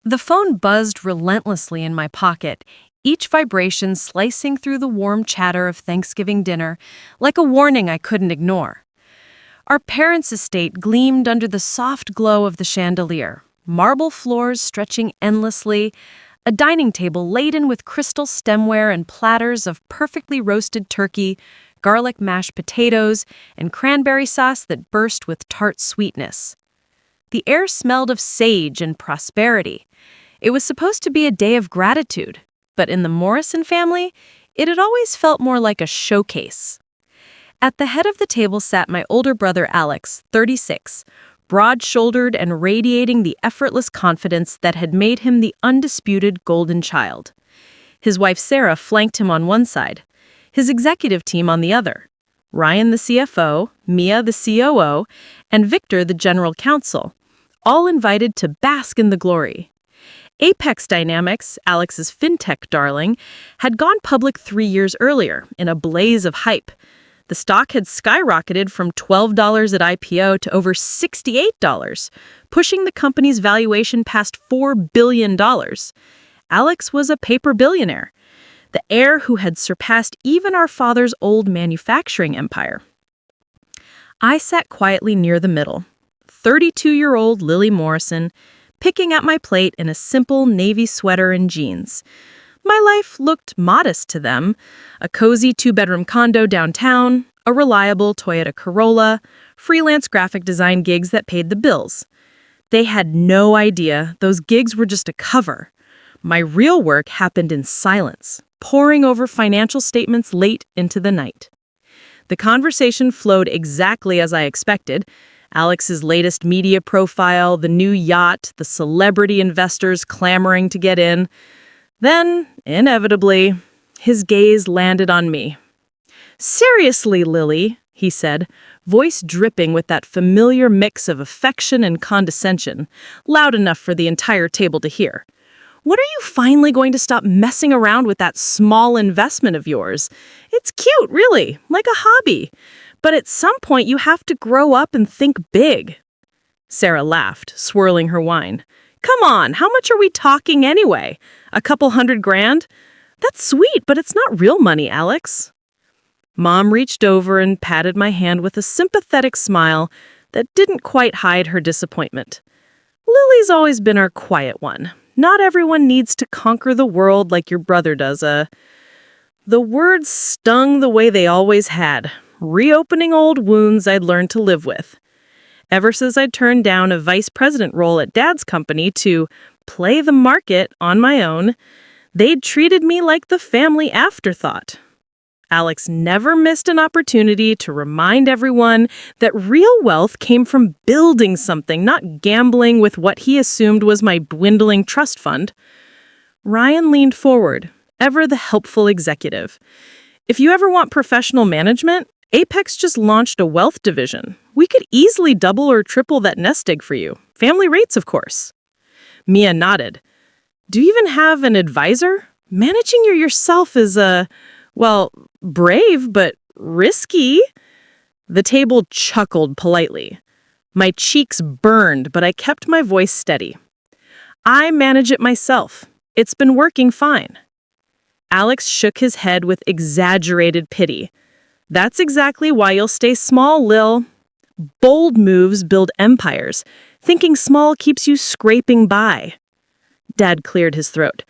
The phone buzzed relentlessly in my pocket, each vibration slicing through the warm chatter of Thanksgiving dinner like a warning I couldn't ignore. Our parents' estate gleamed under the soft glow of the chandelier, marble floors stretching endlessly, a dining table laden with crystal stemware and platters of perfectly roasted turkey, garlic mashed potatoes, and cranberry sauce that burst with tart sweetness. The air smelled of sage and prosperity. It was supposed to be a day of gratitude, but in the Morrison family, it had always felt more like a showcase. At the head of the table sat my older brother Alex, 36, broad-shouldered and radiating the effortless confidence that had made him the undisputed golden child. His wife Sarah flanked him on one side, his executive team on the other. Ryan the CFO, Mia the COO, and Victor the general counsel, all invited to bask in the glory. Apex Dynamics, Alex's fintech darling, had gone public 3 years earlier in a blaze of hype. The stock had skyrocketed from $12 at IPO to over $68, pushing the company's valuation past $4 billion. Alex was a paper billionaire, the heir who had surpassed even our father's old manufacturing empire. I sat quietly near the middle, 32-year-old Lily Morrison, picking at my plate in a simple navy sweater and jeans. My life looked modest to them: a cozy 2-bedroom condo downtown, a reliable Toyota Corolla, freelance graphic design gigs that paid the bills. They had no idea those gigs were just a cover. My real work happened in silence, poring over financial statements late into the night. The conversation flowed exactly as I expected. Alex's latest media profile, the new yacht, the celebrity investors clamoring to get in. Then, inevitably, his gaze landed on me. "Seriously, Lily," he said, voice dripping with that familiar mix of affection and condescension, loud enough for the entire table to hear. "When are you finally going to stop messing around with that small investment of yours? It's cute, really, like a hobby. But at some point you have to grow up and think big." Sarah laughed, swirling her wine. "Come on, how much are we talking anyway? A couple $100,000? That's sweet, but it's not real money, Alex." Mom reached over and patted my hand with a sympathetic smile that didn't quite hide her disappointment. "Lily's always been our quiet one. Not everyone needs to conquer the world like your brother does." The words stung the way they always had, reopening old wounds I'd learned to live with. Ever since I'd turned down a vice president role at Dad's company to play the market on my own, they'd treated me like the family afterthought. Alex never missed an opportunity to remind everyone that real wealth came from building something, not gambling with what he assumed was my dwindling trust fund. Ryan leaned forward, ever the helpful executive. "If you ever want professional management, Apex just launched a wealth division. We could easily double or triple that nest egg for you. Family rates, of course." Mia nodded. "Do you even have an advisor? Managing yourself is brave, but risky." The table chuckled politely. My cheeks burned, but I kept my voice steady. "I manage it myself. It's been working fine." Alex shook his head with exaggerated pity. "That's exactly why you'll stay small, Lil. Bold moves build empires. Thinking small keeps you scraping by." Dad cleared his throat.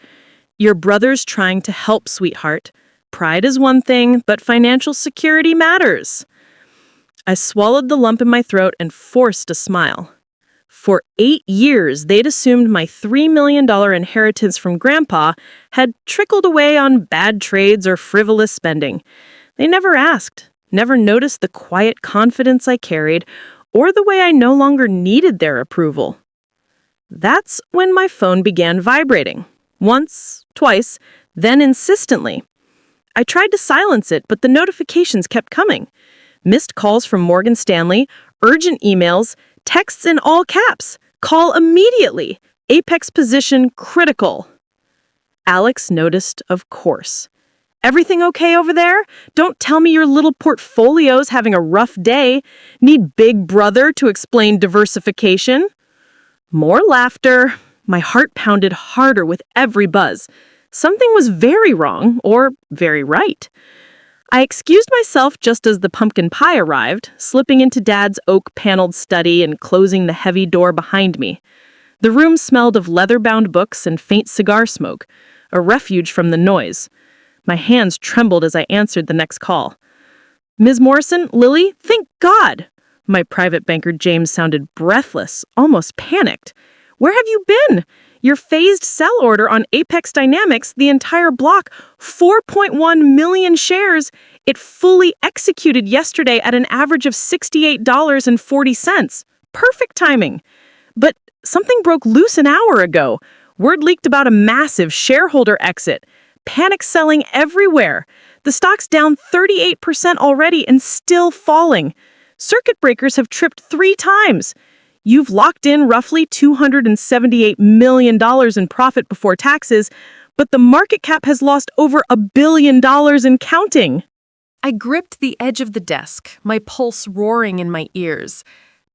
"Your brother's trying to help, sweetheart. Pride is one thing, but financial security matters." I swallowed the lump in my throat and forced a smile. For 8 years, they'd assumed my $3 million inheritance from Grandpa had trickled away on bad trades or frivolous spending. They never asked, never noticed the quiet confidence I carried, or the way I no longer needed their approval. That's when my phone began vibrating. Once, twice, then insistently. I tried to silence it, but the notifications kept coming. Missed calls from Morgan Stanley, urgent emails, texts in all caps. "Call immediately. Apex position critical." Alex noticed, of course. "Everything okay over there? Don't tell me your little portfolio's having a rough day. Need Big Brother to explain diversification?" More laughter. My heart pounded harder with every buzz. Something was very wrong, or very right. I excused myself just as the pumpkin pie arrived, slipping into Dad's oak-paneled study and closing the heavy door behind me. The room smelled of leather-bound books and faint cigar smoke, a refuge from the noise. My hands trembled as I answered the next call. "Ms. Morrison, Lily, thank God!" My private banker James sounded breathless, almost panicked. "Where have you been? Your phased sell order on Apex Dynamics, the entire block, 4.1 million shares. It fully executed yesterday at an average of $68.40. Perfect timing. But something broke loose an hour ago. Word leaked about a massive shareholder exit. Panic selling everywhere. The stock's down 38% already and still falling. Circuit breakers have tripped 3 times. You've locked in roughly $278 million in profit before taxes, but the market cap has lost over $1 billion and counting." I gripped the edge of the desk, my pulse roaring in my ears.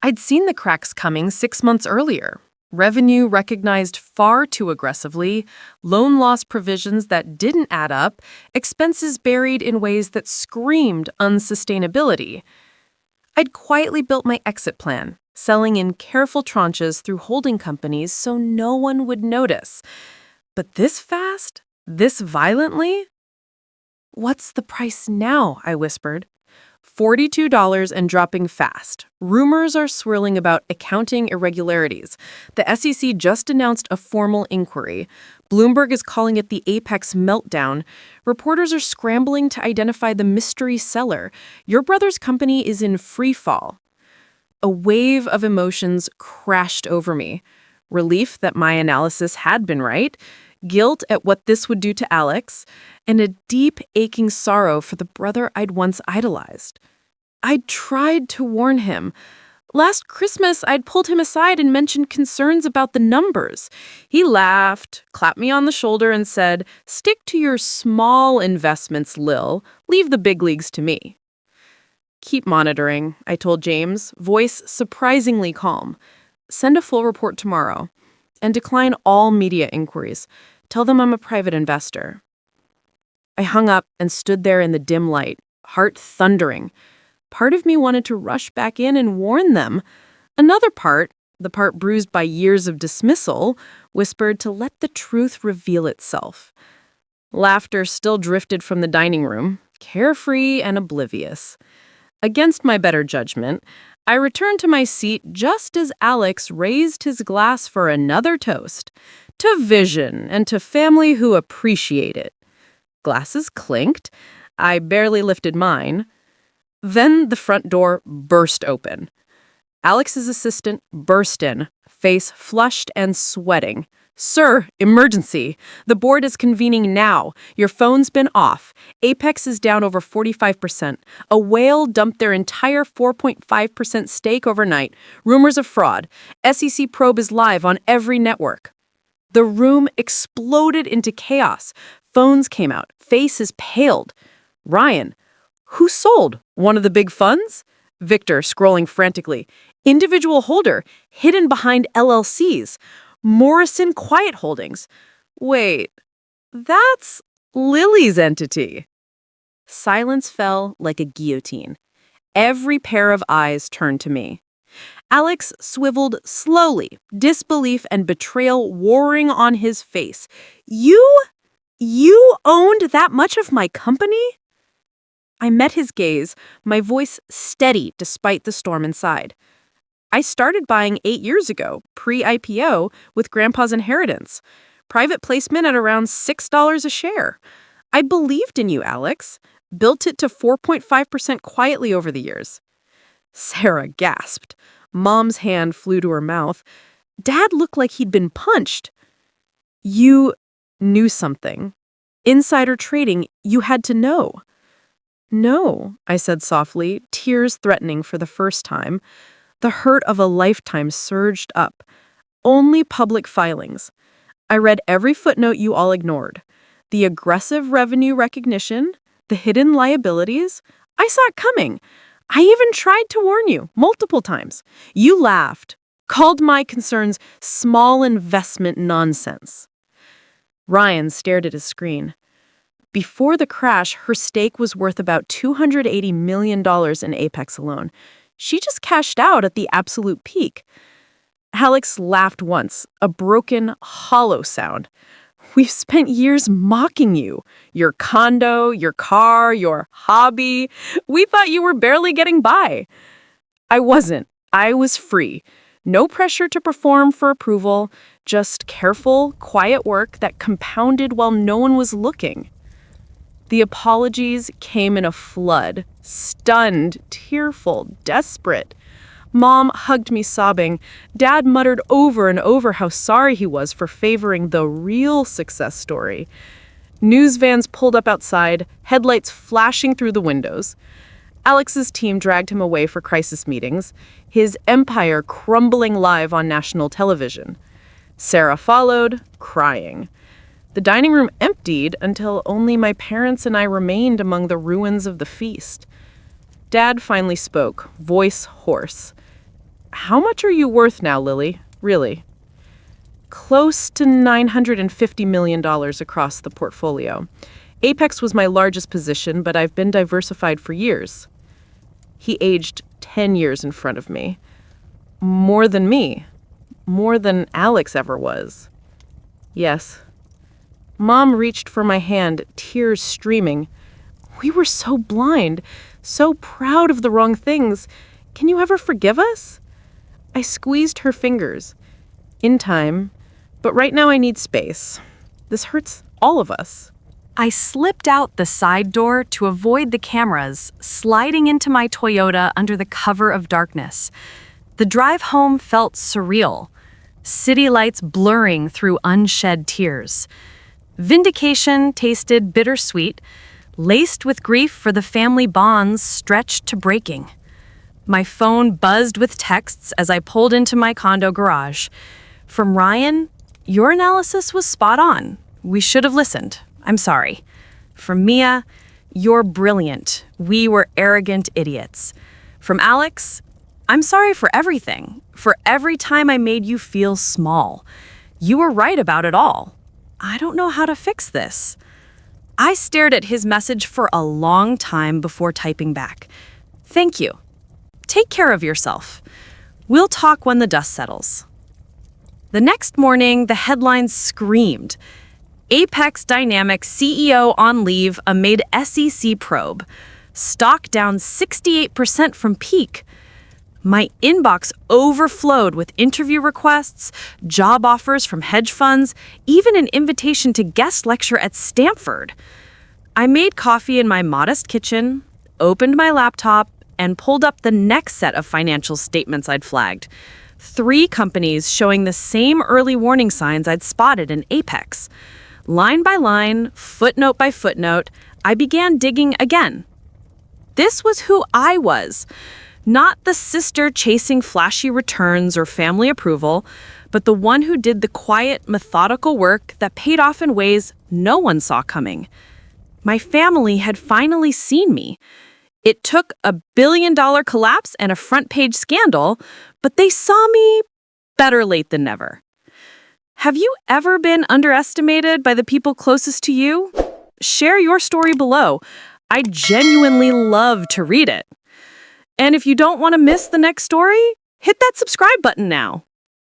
I'd seen the cracks coming 6 months earlier. Revenue recognized far too aggressively, loan loss provisions that didn't add up, expenses buried in ways that screamed unsustainability. I'd quietly built my exit plan, selling in careful tranches through holding companies so no one would notice. But this fast? This violently? "What's the price now?" I whispered. $42 and dropping fast. Rumors are swirling about accounting irregularities. The SEC just announced a formal inquiry. Bloomberg is calling it the Apex meltdown. Reporters are scrambling to identify the mystery seller. Your brother's company is in free fall. A wave of emotions crashed over me. Relief that my analysis had been right, guilt at what this would do to Alex, and a deep, aching sorrow for the brother I'd once idolized. I'd tried to warn him. Last Christmas, I'd pulled him aside and mentioned concerns about the numbers. He laughed, clapped me on the shoulder, and said, "Stick to your small investments, Lil. Leave the big leagues to me." "Keep monitoring," I told James, voice surprisingly calm. "Send a full report tomorrow. And decline all media inquiries. Tell them I'm a private investor." I hung up and stood there in the dim light, heart thundering. Part of me wanted to rush back in and warn them. Another part, the part bruised by years of dismissal, whispered to let the truth reveal itself. Laughter still drifted from the dining room, carefree and oblivious. Against my better judgment, I returned to my seat just as Alex raised his glass for another toast. To vision and to family who appreciate it. Glasses clinked. I barely lifted mine. Then the front door burst open. Alex's assistant burst in, face flushed and sweating. "Sir, emergency. The board is convening now. Your phone's been off. Apex is down over 45%. A whale dumped their entire 4.5% stake overnight. Rumors of fraud. SEC probe is live on every network." The room exploded into chaos. Phones came out. Faces paled. "Ryan, who sold? One of the big funds?" Victor, scrolling frantically. "Individual holder, hidden behind LLCs. Morrison Quiet Holdings. Wait, that's Lily's entity." Silence fell like a guillotine. Every pair of eyes turned to me. Alex swiveled slowly, disbelief and betrayal warring on his face. You owned that much of my company?" I met his gaze, my voice steady despite the storm inside. "I started buying 8 years ago, pre-IPO, with Grandpa's inheritance. Private placement at around $6 a share. I believed in you, Alex. Built it to 4.5% quietly over the years." Sarah gasped. Mom's hand flew to her mouth. Dad looked like he'd been punched. "You knew something. Insider trading, you had to know." "No," I said softly, tears threatening for the first time. The hurt of a lifetime surged up. "Only public filings. I read every footnote you all ignored. The aggressive revenue recognition, the hidden liabilities. I saw it coming. I even tried to warn you multiple times. You laughed. called my concerns small investment nonsense. Ryan stared at his screen. Before the crash, her stake was worth about $280 million in Apex alone. She just cashed out at the absolute peak. Alex laughed once, a broken, hollow sound. We've spent years mocking you. Your condo, your car, your hobby. We thought you were barely getting by. I wasn't. I was free. No pressure to perform for approval, just careful, quiet work that compounded while no one was looking. The apologies came in a flood, stunned, tearful, desperate. Mom hugged me sobbing. Dad muttered over and over how sorry he was for favoring the real success story. News vans pulled up outside, headlights flashing through the windows. Alex's team dragged him away for crisis meetings, his empire crumbling live on national television. Sarah followed, crying. The dining room emptied until only my parents and I remained among the ruins of the feast. Dad finally spoke, voice hoarse. How much are you worth now, Lily? Really? Close to $950 million across the portfolio. Apex was my largest position, but I've been diversified for years. He aged 10 years in front of me. More than me. More than Alex ever was. Yes. Mom reached for my hand, tears streaming. We were so blind, so proud of the wrong things. Can you ever forgive us? I squeezed her fingers. In time, but right now I need space. This hurts all of us. I slipped out the side door to avoid the cameras, sliding into my Toyota under the cover of darkness. The drive home felt surreal, city lights blurring through unshed tears. Vindication tasted bittersweet, laced with grief for the family bonds stretched to breaking. My phone buzzed with texts as I pulled into my condo garage. From Ryan, your analysis was spot on. We should have listened. I'm sorry. From Mia, you're brilliant. We were arrogant idiots. From Alex, I'm sorry for everything, for every time I made you feel small. You were right about it all. I don't know how to fix this. I stared at his message for a long time before typing back. Thank you. Take care of yourself. We'll talk when the dust settles. The next morning, the headlines screamed. Apex Dynamics CEO on leave amid SEC probe. Stock down 68% from peak. My inbox overflowed with interview requests, job offers from hedge funds, even an invitation to guest lecture at Stanford. I made coffee in my modest kitchen, opened my laptop, and pulled up the next set of financial statements I'd flagged. 3 companies showing the same early warning signs I'd spotted in Apex. Line by line, footnote by footnote, I began digging again. This was who I was. Not the sister chasing flashy returns or family approval, but the one who did the quiet, methodical work that paid off in ways no one saw coming. My family had finally seen me. It took a billion-dollar collapse and a front-page scandal, but they saw me better late than never. Have you ever been underestimated by the people closest to you? Share your story below. I genuinely love to read it. And if you don't want to miss the next story, hit that subscribe button now.